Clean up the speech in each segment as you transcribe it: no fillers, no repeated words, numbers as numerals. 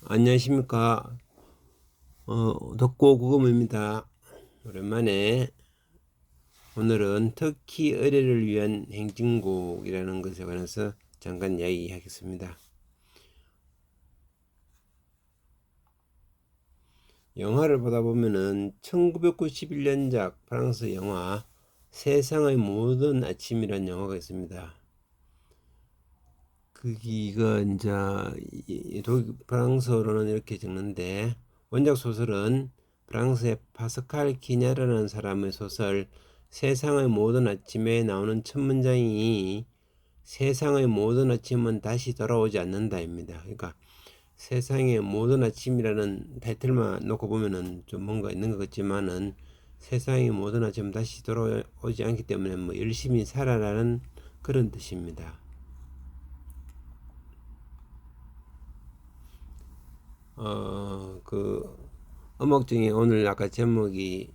안녕하십니까. 덕고 구금입니다. 오랜만에 오늘은 터키 의뢰를 위한 행진곡이라는 것에 관해서 잠깐 이야기하겠습니다. 영화를 보다 보면은 1991년작 프랑스 영화 세상의 모든 아침이라는 영화가 있습니다. 이거 이제 프랑스어로는 이렇게 적는데, 원작 소설은 프랑스의 파스칼 키냐르라는 사람의 소설 세상의 모든 아침에 나오는 첫 문장이 세상의 모든 아침은 다시 돌아오지 않는다입니다. 그러니까 세상의 모든 아침이라는 타이틀만 놓고 보면은 좀 뭔가 있는 것 같지만은, 세상의 모든 아침은 다시 돌아오지 않기 때문에 뭐 열심히 살아라는 그런 뜻입니다. 그 음악 중에 오늘 아까 제목이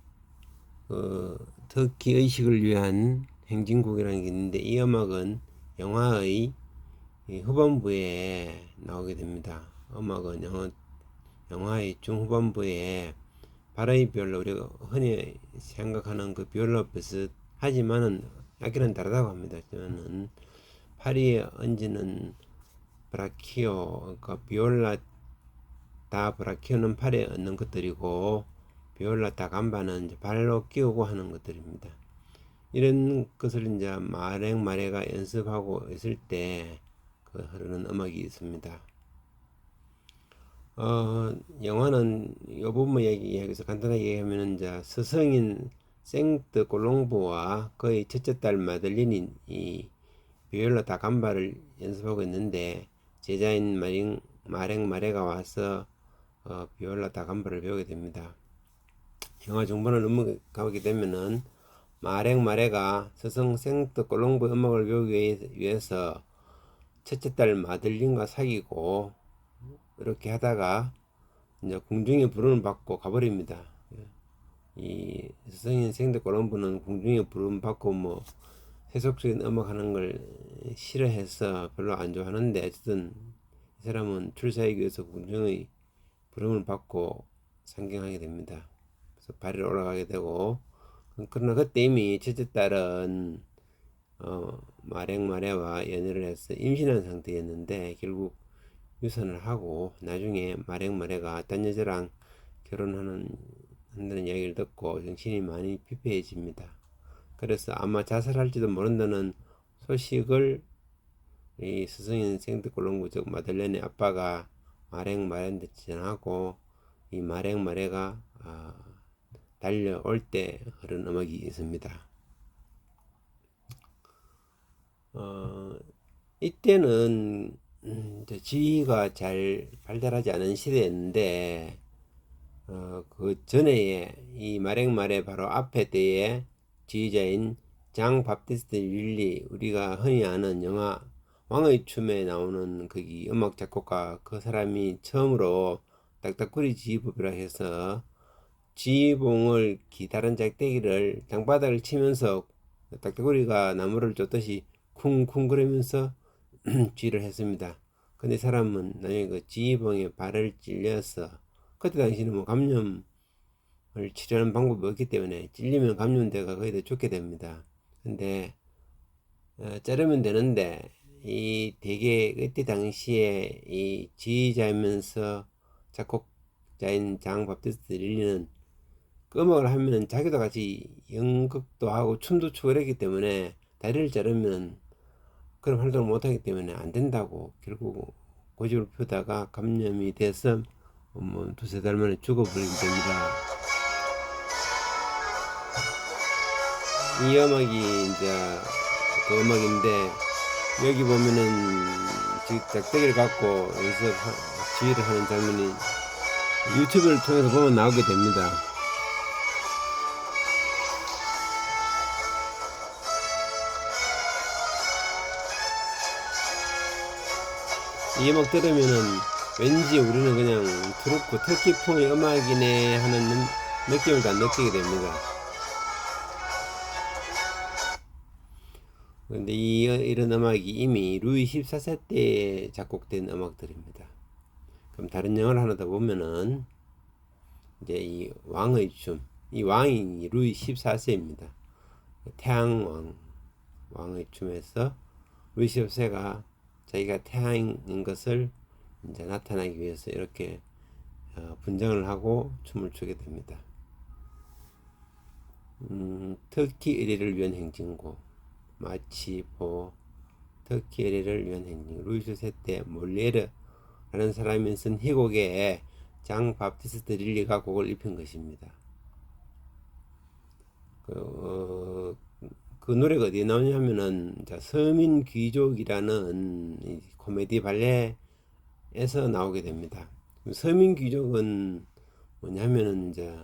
터키 의식을 위한 행진곡이라는 게 있는데, 이 음악은 영화의 후반부에 나오게 됩니다. 음악은 영화의 중후반부에 바라이 비올라, 우리가 흔히 생각하는 그 비올라 비슷하지만은 악기는 다르다고 합니다. 저는 파리에 얹는 브라키오, 그러니까 비올라 다 브라키오는 팔에 얹는 것들이고, 비올라 다 감바는 이제 발로 끼우고 하는 것들입니다. 이런 것을 이제 마랭마레가 연습하고 있을 때 흐르는 음악이 있습니다. 영화는 이 부분 얘기해서 간단하게 얘기하면, 이제 스승인 생트 콜롱보와 그의 첫째 딸 마들린이 이 비올라 다 감바를 연습하고 있는데, 제자인 마랭마레가 와서 비올라 다 감바를 배우게 됩니다. 영화 중반을 넘어가게 되면은 마랭마레가 스승 생트 콜롱보 음악을 배우기 위해서 첫째 딸 마들린과 사귀고, 이렇게 하다가 이제 궁중의 부름을 받고 가버립니다. 이 스승인 생트 콜롬보는 궁중의 부름 받고 뭐 세속적인 음악 하는 걸 싫어해서 별로 안 좋아하는데, 어쨌든 이 사람은 출사하기 위해서 궁중의 부름을 받고 상경하게 됩니다. 그래서 발이 올라가게 되고, 그러나 그때 이미 첫째 딸은 마랭마레와 연애를 해서 임신한 상태였는데, 결국 유산을 하고 나중에 마랭마레가 딴 여자랑 한다는 이야기를 듣고 정신이 많이 피폐해집니다. 그래서 아마 자살할지도 모른다는 소식을 이 스승인 생트 콜롬보 즉 마들렌의 아빠가 마랭마레한테 전하고, 이 마랭마레가 달려올 때 흐른 음악이 있습니다. 이때는 지휘가 잘 발달하지 않은 시대였는데, 그 전에 이 마랭마레 바로 앞에 때에 지휘자인 장 바티스트 릴리, 우리가 흔히 아는 영화 왕의 춤에 나오는 거기 음악 작곡가, 그 사람이 처음으로 딱딱구리 지휘법이라 해서 지휘봉을 다른 짝대기를 땅바닥을 치면서 딱딱구리가 나무를 쫓듯이 쿵쿵 그러면서 지휘를 했습니다. 근데 사람은 나중에 그 지휘봉에 발을 찔려서, 그때 당시는 뭐 감염을 치료하는 방법이 없기 때문에 찔리면 감염돼가 거의 다 죽게 됩니다. 근데 자르면 되는데, 이 되게 그때 당시에 이 지휘자이면서 작곡자인 장 바티스트 릴리는 그 음악을 하면 자기도 같이 연극도 하고 춤도 추고 이랬기 때문에, 다리를 자르면 그런 활동을 못하기 때문에 안 된다고 결국 고집을 펴다가 감염이 돼서 뭐 두세 달 만에 죽어버리게 됩니다. 이 음악이 이제 그 음악인데, 여기 보면은 짝대기를 갖고 지휘를 하는 장면이 유튜브를 통해서 보면 나오게 됩니다. 이 음악 들으면은 왠지 우리는 그냥 트루프 터키풍의 음악이네 하는 느낌을 다 느끼게 됩니다. 그런데 이런 음악이 이미 루이 14세 때 작곡된 음악들입니다. 좀 다른 영화를 하나 더 보면은 이제 이 왕의 춤, 이 왕이 루이 14세입니다. 태양왕 왕의 춤에서 루이 14세가 자기가 태양인 것을 이제 나타나기 위해서 이렇게 분장을 하고 춤을 추게 됩니다. 터키 의례를 위한 행진곡, 마치포, 터키 의례를 위한 행진. 루이 14세 때 몰리에르라는 사람이 쓴 희곡에 장 바프티스트 릴리가 곡을 입힌 것입니다. 그 노래가 어디에 나오냐면은 서민 귀족이라는 코미디 발레에서 나오게 됩니다. 서민 귀족은 뭐냐면은 이제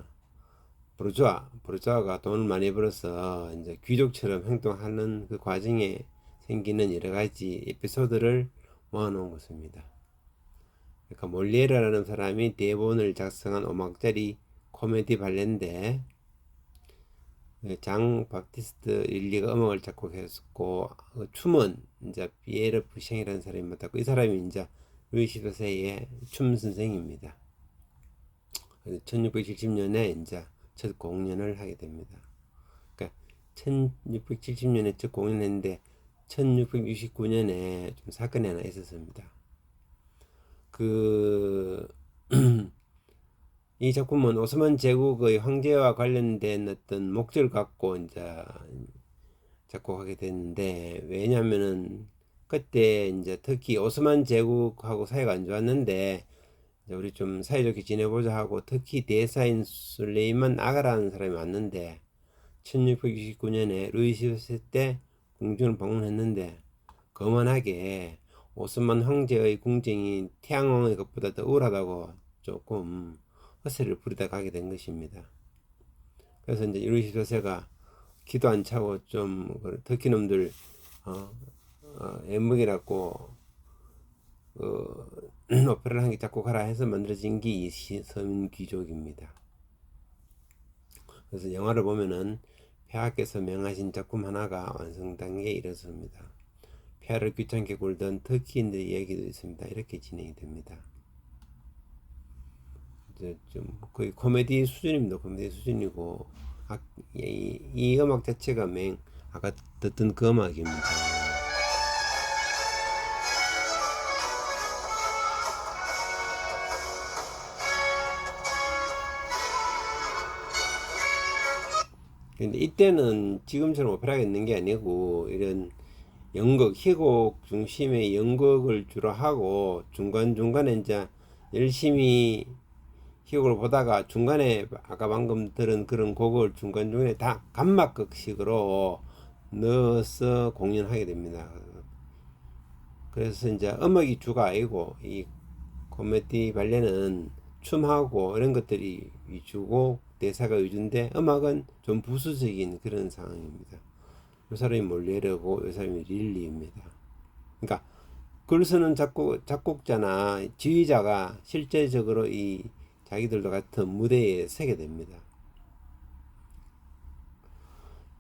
부르주아가 돈을 많이 벌어서 이제 귀족처럼 행동하는 그 과정에 생기는 여러 가지 에피소드를 모아놓은 것입니다. 그러니까 몰리에르라는 사람이 대본을 작성한 5막짜리 코미디 발레인데 장 바프티스트 릴리가 음악을 작곡했었고 그 춤은 이제 피에르 부셴이라는 사람이 맡았고 이 사람이 이제 루이 14세의 춤 선생입니다. 1670년에 이제 첫 공연을 하게 됩니다. 그러니까 1670년에 첫 공연했는데 1669년에 좀 사건이 하나 있었습니다. 이 작품은 오스만 제국의 황제와 관련된 어떤 목적을 갖고 이제 작곡하게 됐는데, 왜냐면은 그때 이제 특히 오스만 제국하고 사이가 안 좋았는데 우리 좀 사이좋게 지내보자 하고 특히 대사인 술레이만 아가라는 사람이 왔는데 1669년에 루이 14세 때 궁전을 방문했는데 거만하게 오스만 황제의 궁정이 태양왕의 것보다 더 우월하다고 조금 허세를 부리다 가게 된 것입니다. 그래서 이제 루이 14세가 기도 안 차고 좀 터키 놈들 엠먹이라고 오페라를 한 개 작곡하라 해서 만들어진 게 이 서민 귀족입니다. 그래서 영화를 보면은 폐하께서 명하신 작품 하나가 완성 단계에 이르렀습니다. 폐하를 귀찮게 굴던 터키인들의 이야기도 있습니다. 이렇게 진행이 됩니다. 이제 좀 거의 코미디 수준입니다. 코미디 수준이고 이 음악 자체가 아까 듣던 그 음악입니다. 근데 이때는 지금처럼 오페라가 있는 게 아니고 이런 연극, 희곡 중심의 연극을 주로 하고 중간중간에 이제 열심히 희곡을 보다가 중간에 아까 방금 들은 그런 곡을 중간중간에 다 감막극식으로 넣어서 공연하게 됩니다. 그래서 이제 음악이 주가 아니고 이 코미디 발레는 춤하고 이런 것들이 위주고 대사가 위주인데 음악은 좀 부수적인 그런 상황입니다. 이 사람이 몰리에르고 이 사람이 릴리입니다. 그러니까 글 쓰는 작곡자나 지휘자가 실제적으로 이 자기들도 같은 무대에 서게 됩니다.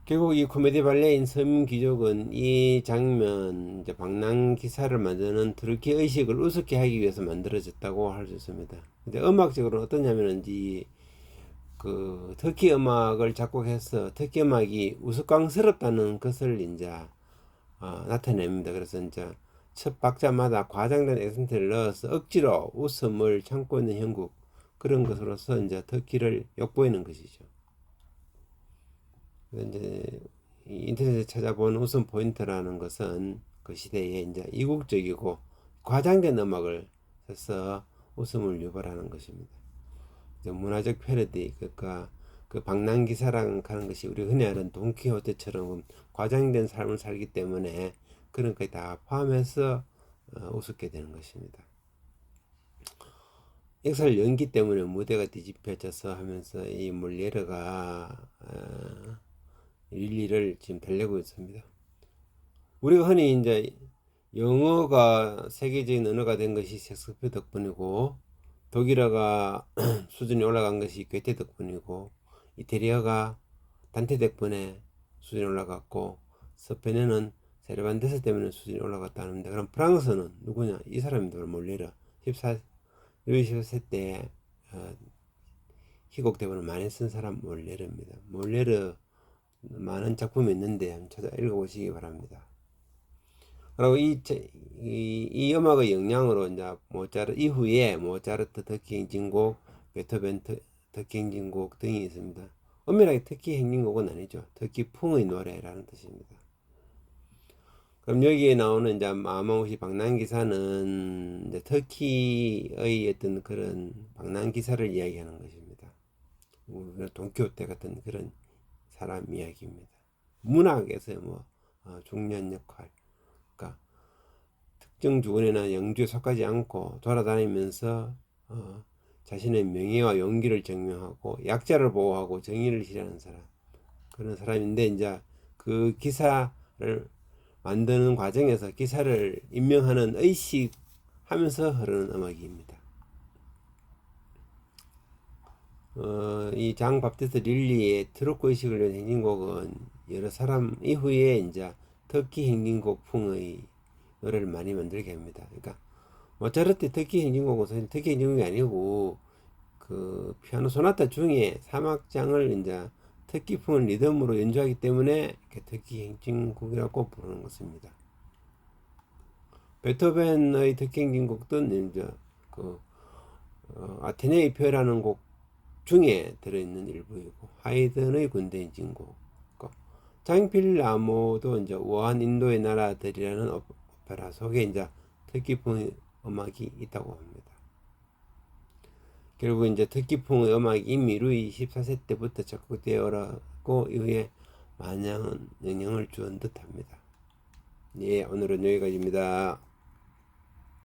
결국 이 코미디 발레인 서민귀족은 이 장면, 이제 방랑 기사를 만드는 트루키 의식을 우습게 하기 위해서 만들어졌다고 할 수 있습니다. 근데 음악적으로 어떠냐면은 그 터키 음악을 작곡해서 터키 음악이 우스꽝스럽다는 것을 이제 나타냅니다. 그래서 이제 첫 박자마다 과장된 액센트를 넣어서 억지로 웃음을 참고 있는 형국, 그런 것으로서 이제 터키를 엿보이는 것이죠. 이제 인터넷에 찾아본 웃음 포인트라는 것은 그 시대에 이제 이국적이고 과장된 음악을 써서 웃음을 유발하는 것입니다. 문화적 패러디, 그러니까 그 방랑기사라는 하는 것이 우리 흔히 아는 돈키호테처럼 과장된 삶을 살기 때문에 그런 것이 다 포함해서 우습게 되는 것입니다. 역사를 연기 때문에 무대가 뒤집혀져서 하면서 이 몰리에르가 릴리를 지금 달래고 있습니다. 우리가 흔히 이제 영어가 세계적인 언어가 된 것이 셰익스피어 덕분이고 독일어가 수준이 올라간 것이 괴테 덕분이고 이태리어가 단테 덕분에 수준이 올라갔고 스페인어는 세르반테스 때문에 수준이 올라갔다는데, 그럼 프랑스는 누구냐? 이 사람들 몰리에르 루이 14세 때 희곡 대본을 많이 쓴 사람 몰레르입니다. 몰레르 많은 작품이 있는데 한번 찾아 읽어보시기 바랍니다. 그리고 이 음악의 영향으로 이제 모차르트 이후에 모차르트 특히 행진곡, 베토벤 특히 행진곡 등이 있습니다. 엄밀하게 특히 행진곡은 아니죠. 특히 풍의 노래라는 뜻입니다. 그럼 여기에 나오는 이제 마마무시 방랑기사는 이제 터키의 어떤 그런 방랑기사를 이야기하는 것입니다. 돈키호테 같은 그런 사람 이야기입니다. 문학에서 뭐 중요한 역할, 그러니까 특정 주권이나 영주에 속하지 않고 돌아다니면서 자신의 명예와 용기를 증명하고 약자를 보호하고 정의를 실현하는 사람, 그런 사람인데 이제 그 기사를 만드는 과정에서 기사를 임명하는 의식하면서 흐르는 음악입니다. 이 장 밥티스트 릴리의 트로크 의식을 위한 행진곡은 여러 사람 이후에 이제 터키 행진곡풍의 노래를 많이 만들게 합니다. 그러니까 모차르트 터키 행진곡은 사실 터키 행진곡이 아니고 그 피아노 소나타 중에 3악장을 이제 터키풍을 리듬으로 연주하기 때문에 터키 행진곡이라고 부르는 것입니다. 베토벤의 터키 행진곡도 이제 그 아테네의 표라는 곡 중에 들어있는 일부이고, 하이든의 군대 행진곡, 장필라모도 이제 우아한 인도의 나라들이라는 오페라 속에 이제 터키풍의 음악이 있다고 합니다. 결국 이제 터키풍의 음악이 이미 루이 14세 때부터 적극되어라고 이후에 많은 영향을 주은 듯합니다. 예, 오늘은 여기까지입니다.